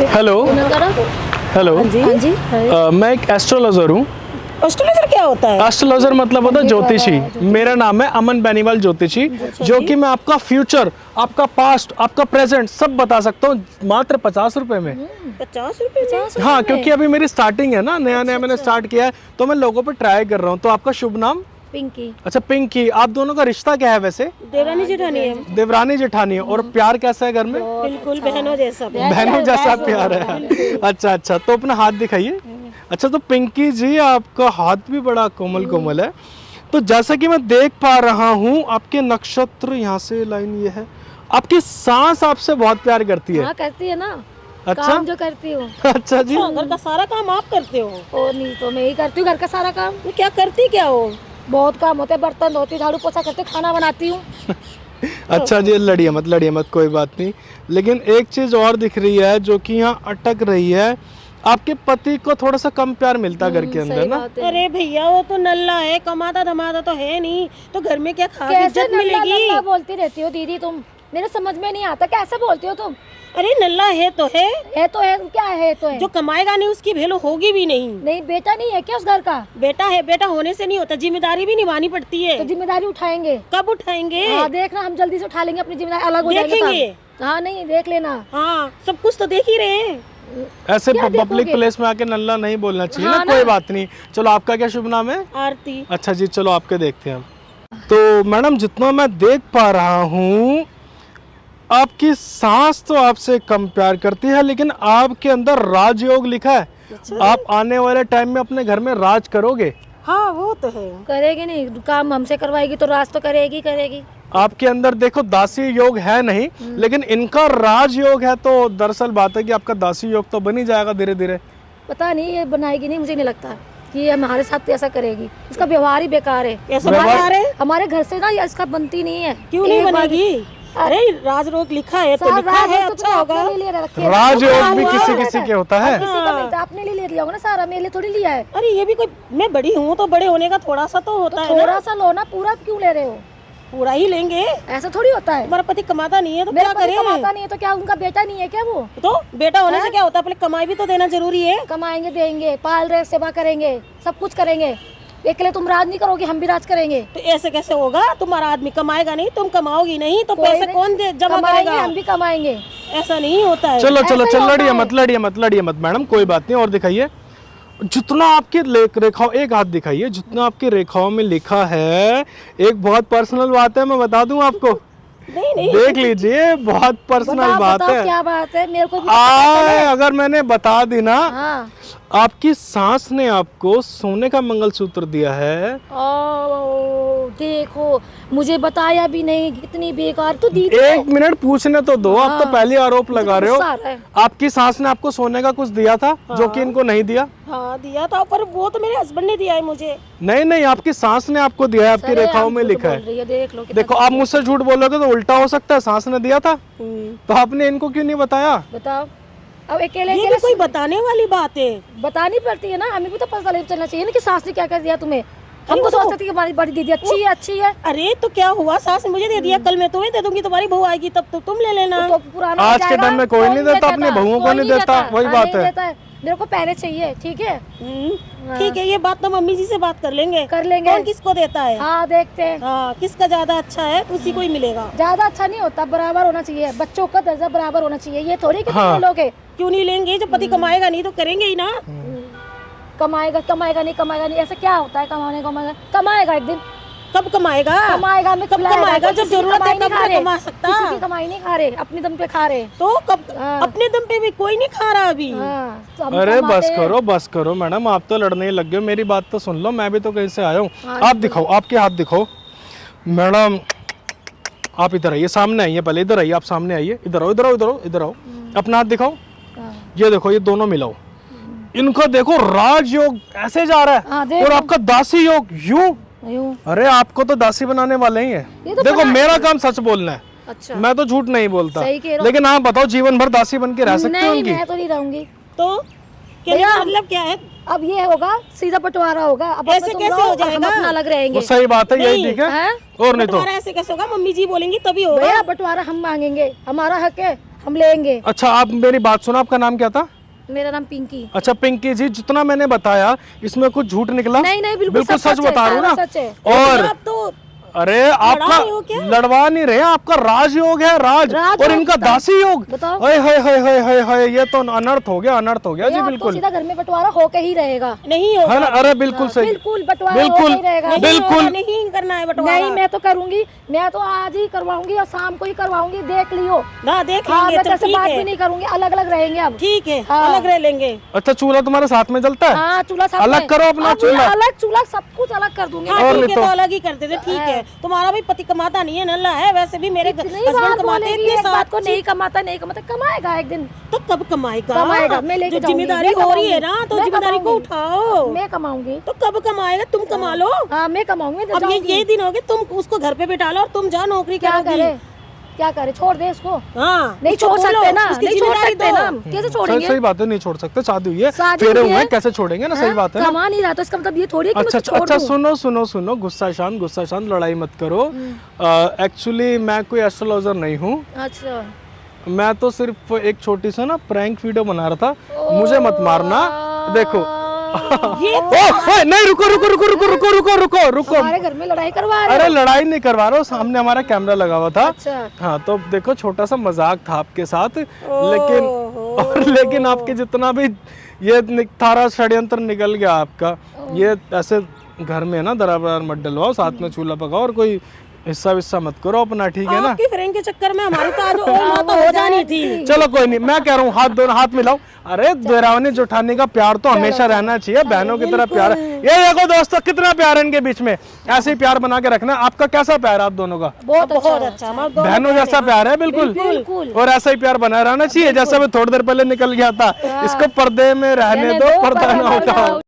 Hello hello. हाँ जी। मैं एक एस्ट्रोलॉजर हूँ। एस्ट्रोलॉजर क्या होता है? एस्ट्रोलॉजर मतलब होता है ज्योतिषी। मेरा नाम है अमन बेनीवाल ज्योतिषी, जो कि मैं आपका फ्यूचर, आपका पास्ट, आपका प्रेजेंट सब बता सकता हूँ मात्र 50 रुपए में। 50 रुपए में? हाँ, क्योंकि अभी मेरी स्टार्टिंग है ना, नया नया मैंने स्टार्ट किया है, तो मैं लोगों पे ट्राई कर रहा हूँ। तो आपका शुभ नाम? पिंकी। अच्छा पिंकी। आप दोनों का रिश्ता क्या है वैसे? देवरानी जेठानी है। देवरानी जेठानी है। और प्यार कैसा है घर में? बिल्कुल बहनों जैसा। बहनों जैसा प्यार है। अच्छा अच्छा, तो अपना हाथ दिखाइए। अच्छा, तो पिंकी जी आपका हाथ भी बड़ा कोमल कोमल है। तो जैसा कि मैं देख पा रहा हूँ, आपके नक्षत्र यहाँ से लाइन ये है। आपकी सांस आपसे बहुत प्यार करती है। हाँ करती है ना। अच्छा, काम जो करती हूँ। अच्छा जी। घर का सारा काम आप करते हो? और नहीं तो मैं ही करती हूँ घर का सारा काम। तो क्या करती क्या हो? बहुत काम होते हैं, बर्तन धोती हूँ, झाड़ू पोछा करती हूँ, खाना बनाती हूँ। अच्छा जी, लड़िए मत, कोई बात नहीं। लेकिन एक चीज और दिख रही है जो कि यहाँ अटक रही है। आपके पति को थोड़ा सा कम प्यार मिलता है घर के अंदर सही ना? बात है। अरे भैया वो तो नल्ला है, कमाता धमाता तो है नहीं, तो घर में क्या खास कैसे इज्जत नल्ला मिलेगी? नल्ला बोलती रहती हो दीदी तुम? मेरे समझ में नहीं आता, कैसे बोलती हो तुम? अरे नल्ला है तो है, क्या है तो है। जो कमाएगा नहीं उसकी वैल्यू होगी भी नहीं। नहीं बेटा नहीं है क्या उस घर का? बेटा है, बेटा होने से नहीं होता, जिम्मेदारी भी निभानी पड़ती है। तो जिम्मेदारी उठाएंगे। कब उठाएंगे? हाँ देखना, हम जल्दी से उठा लेंगे अपनी जिम्मेदारी, अलग हो जाएंगे देखेंगे। तब। हाँ नहीं देख लेना। हाँ सब कुछ तो देख ही रहे हैं। ऐसे क्या पब्लिक देखोगे? प्लेस में आके नल्ला नहीं बोलना चाहिए हाँ ना। ना। कोई बात नहीं। चलो, आपका क्या शुभ नाम है? आरती। अच्छा जी, चलो आपके देखते हैं हम। तो मैडम, जितना मैं देख पा रहा हूँ, आपकी सांस तो आपसे कम प्यार करती है, लेकिन आपके अंदर राजयोग लिखा है। आप आने वाले टाइम में अपने घर में राज करोगे। हाँ वो तो है। करेगी नहीं, काम हमसे करवाएगी तो राज तो करेगी। आपके अंदर देखो दासी योग है नहीं, लेकिन इनका राज योग है। तो दरअसल बात है कि आपका दासी योग तो बन ही जाएगा धीरे धीरे। पता नहीं ये बनाएगी नहीं, मुझे नहीं लगता कि ये हमारे साथ ऐसा करेगी। इसका व्यवहार ही बेकार है। ऐसा व्यवहार है? हमारे घर से ना ये इसका बनती नहीं है। क्यों नहीं एक बार- बनेगी? अरे राजयोग लिखा है तो साहब, लिखा है, राज तो अच्छा होगा। आपने ले लिया रखी है। राजयोग भी किसी किसी के होता है। किसी का मिलता है, आपने ले लिया होगा ना सारा, मेरे लिए थोड़ी लिया है। अरे ये भी कोई, मैं बड़ी हूँ तो बड़े होने का थोड़ा सा तो होता है ना। थोड़ा सा लो ना, पूरा क्यों ले रहे हो? पूरा ही लेंगे। ऐसा थोड़ी होता है। तुम्हारा पति कमाता नहीं है तो मेरा क्या पति करें? कमाता नहीं है तो क्या उनका बेटा नहीं है क्या वो? तो बेटा होने से क्या होता है, पहले कमाई भी तो देना जरूरी है। कमाएंगे, देंगे, पाल रहे, सेवा करेंगे, सब कुछ करेंगे। अकेले तुम राज नहीं करोगे, हम भी राज करेंगे। तो ऐसे कैसे होगा? तुम्हारा आदमी कमाएगा नहीं, तुम कमाओगी नहीं, तो कोई पैसे नहीं, कौन जमा कमाएंगे, करेगा? हम भी कमाएंगे। ऐसा नहीं होता है। चलो चलो ऐसा ही चल, होता लड़िए मत मैडम, कोई बात नहीं। और दिखाइए जितना आपकी रेखाओं, एक हाथ दिखाइए, जितना आपकी रेखाओं में लिखा है। एक बहुत पर्सनल बात है, मैं बता दूं आपको। नहीं देख लीजिए, बहुत पर्सनल बात बताओ है। क्या बात है, मेरे को भी आए अगर मैंने बता दी ना, हाँ। आपकी सास ने आपको सोने का मंगलसूत्र दिया है। ओ देखो, मुझे बताया भी नहीं, इतनी बेकार तो दी थी। एक मिनट पूछने तो दो। आप तो हाँ। पहले आरोप लगा रहे हो। गुस्सा आ रहा है। आपकी सास ने आपको सोने का कुछ दिया था जो कि इनको नहीं दिया? हाँ दिया था, पर वो तो मेरे हस्बैंड ने दिया है मुझे। नहीं, आपकी सास ने आपको दिया है, आपकी अरे, रेखाओं हम में झूठ लिखा बोल है। रही देख लो कितना देखो, आप मुझसे झूठ बोलोगे तो उल्टा हो सकता है। सास ने दिया था हम्म। तो आपने इनको क्यों नहीं बताया? बताओ। अब अकेले ये भी अकेले कोई बताने वाली बात है? बतानी पड़ती है ना, हमें भी तो पता चलना चाहिए ना कि सास ने क्या कर दिया तुम्हें। हम वो तो तो- सोचते थे कि हमारी बड़ी दीदी अच्छी है। अरे तो क्या हुआ, सास ने मुझे दे दिया, कल मैं तुम्हें दे दूंगी, तुम्हारी बहू आएगी तब तो तुम ले लेना। तो पुराना हो आज के जाएगा। टाइम में कोई नहीं देता, अपनी बहुओं को कोई नहीं देता, वही हाँ, बात नहीं है। देता है। मेरे को पहले चाहिए, ठीक है। ठीक है, ये बात तो मम्मी जी से बात कर लेंगे। कर लेंगे। कौन किसको देता है? हाँ देखते हैं। हाँ, किसका ज्यादा अच्छा है उसी को ही मिलेगा। ज्यादा अच्छा नहीं होता, बराबर होना चाहिए, बच्चों का दर्जा बराबर होना चाहिए। ये थोड़ी कि हाँ। तुम लोगे क्यों नहीं लेंगे? जब पति कमाएगा नहीं तो करेंगे ही ना। कमाएगा नहीं, ऐसा क्या होता है? कमाएगा एक दिन। कब कमाएगा? कमाएगा, हमें कब खिलाएगा, कमाएगा? जब किसी की जरूरत है कमाई तब नहीं खा तो रहे। कमा सकता। किसी की कमाई नहीं खा रहे, अपने दम पे खा रहे। तो कब? हाँ। अपने दम पे भी कोई नहीं खा रहा अभी। हाँ, तो हम अरे कमाते हैं। बस करो मैडम, आप तो लड़ने ही लग गए। मेरी बात तो सुन लो, मैं भी तो कहीं से आया हूँ। हाँ, आप दिखाओ, आपके हाथ दिखाओ। मैडम आप इधर आइए, सामने आइए, पहले इधर आइए, आप सामने आइए। इधर आओ। अपना हाथ दिखाओ। हाँ। ये देखो, ये दोनों मिलाओ। इनका देखो राजयोग ऐसे जा रहा हाँ, है, देखो। और आपका दासी योग यूं। यूं। अरे आपको तो दासी बनाने वाले ही ये हैं। तो देखो, बना- मेरा काम सच बोलना है। अच्छा। मैं तो झूठ नहीं बोलता। सही कह रहे हो। लेकिन आप बताओ, जीवन भर दासी बन के रह सकते हो नहीं, उनकी? मैं तो नहीं रहूंगी। तो कहने का मतलब क्या है? अब ये होगा, सीधा बंटवारा होगा। अब ऐसे तुम कैसे रहो, हो हम जाएगा? अपना अलग रहेंगे। वो सही बात है, यही नहीं, ठीक है। हैं? और नहीं तो बंटवारा ऐसे कैसे होगा? मम्मी जी बोलेंगी तभी होगा। भैया बंटवारा हम मांगेंगे, हमारा हक है। हम लेंगे। अच्छा आप मेरी बात सुनो, आपका नाम क्या था? मेरा नाम पिंकी। अच्छा पिंकी जी, जितना मैंने बताया इसमें कुछ झूठ निकला? नहीं नहीं, बिल्कुल सच बता रहा हूँ ना। सच है। और आप तो अरे आपका रहे हो क्या? लड़वा नहीं रहे, आपका राजयोग है, राज राज और योग इनका बताओ। दासी योग। बताओ। हाय हाय हाय हाय हाय हाय, ये तो अनर्थ हो गया, अनर्थ हो गया जी ये आप तो बिल्कुल। सीधा घर में बंटवारा होके ही रहेगा। नहीं है होगा, ना? अरे बिल्कुल सही, बिल्कुल बंटवारा बिल्कुल, होके ही रहेगा। नहीं बिल्कुल। होगा, नहीं करना है बंटवारा। नहीं मैं तो करूंगी, मैं तो आज ही करवाऊंगी और शाम को ही करवाऊंगी, देख लियो। ना देख हाँ लेंगे मैं तो तेरे से ठीक बात है, भी नहीं करूंगी, अलग अलग रहेंगे अब। ठीक है, हाँ। अलग रह लेंगे। अच्छा चूल्हा तुम्हारे साथ में जलता है? हाँ चूल्हा साथ अलग में। करो अपना अब चूल्हा। अलग चूल्हा, सब कुछ अलग कर दूंगी। हाँ और ठीक नहीं है, तो? तो अलग ही करते थे, ठीक है। तुम्हारा भी पति कमाता नहीं है, नल्ला है, वैसे भी मेरे इतनी हस्बैंड बार कमाते बोलेगी इतने एक बात को, साथ। नहीं कमाता नहीं कमाता, कमाएगा एक दिन। तो कब कमाएगा? कमाएगा, मैं लेके जो जाऊंगी, जिम्मेदारी मैं हो रही है कमाऊंगी, ना, तो मैं जिम्मेदारी को कमाऊंगी। उठाओ। मैं कमाऊंगी। तो कब कमाएगा? तुम कमा लो। हाँ मैं कमाऊंगी, मैं अब जाऊंगी। ये दिन हो गए, तुम उसको घर पे बिठा लो और तुम जाओ नौकरी क्या करोगी। करे, क्या करे, छोड़ दे इसको। हाँ, नहीं उसको छोड़ बोलो, सकते ना, उसकी नहीं छोड़ जिम्मेदारी सकते दो। ना हम, कैसे सही छोड़ेंगे? सही बात है, नहीं छोड़ सकते, शादी हुई है, शादी फेरे हुई हुए है। हैं, कैसे छोड़ेंगे ना? सही बात है ना। कमा नहीं रहा तो इसका मतलब ये थोड़ी है कि मैं अच्छा उसको छोड़ अच्छा, दूं। सुनो सुनो सुनो, गुस्सा शांत, लड़ाई मत करो। एक्चुअली मैं कोई एस्ट्रोलॉजर नहीं हूँ, अच्छा मैं तो सिर्फ एक छोटी सी ना प्रैंक वीडियो बना रहा था, मुझे मत मारना। देखो नहीं, रुको रुको रुको रुको रुको रुको रुको रुको। हमारे घर में लड़ाई करवा रहे अरे लड़ाई नहीं करवा रहा हूँ, सामने हमारा कैमरा लगा हुआ था। अच्छा हाँ तो देखो, छोटा सा मजाक था आपके साथ, लेकिन आपके जितना भी ये सारा षड्यंत्र निकल गया आपका। ये ऐसे घर में ना दरार मत डलवाओ, साथ में चूल्हा पकाओ और कोई हिस्सा विस्सा मत करो अपना, ठीक है ना? आपकी फ्रेंड के चक्कर में हमारी तो आज तो हो जानी थी। चलो कोई नहीं, मैं कह रहा हूँ हाथ दोनों हाथ मिलाओ। अरे देरावनी जेठानी का प्यार तो हमेशा रहना चाहिए, बहनों की तरह प्यार है। ये देखो दोस्तों, कितना प्यार है इनके बीच में, ऐसे ही प्यार बना के रखना। आपका कैसा प्यार है आप दोनों का? बहुत अच्छा, हमारे दोनों बहनों जैसा प्यार है बिल्कुल, बिल्कुल। और ऐसा ही प्यार बना रहना चाहिए। जैसा मैं थोड़ी देर पहले निकल गया था, इसको पर्दे में रहने दो, पर्दा ना उठाओ।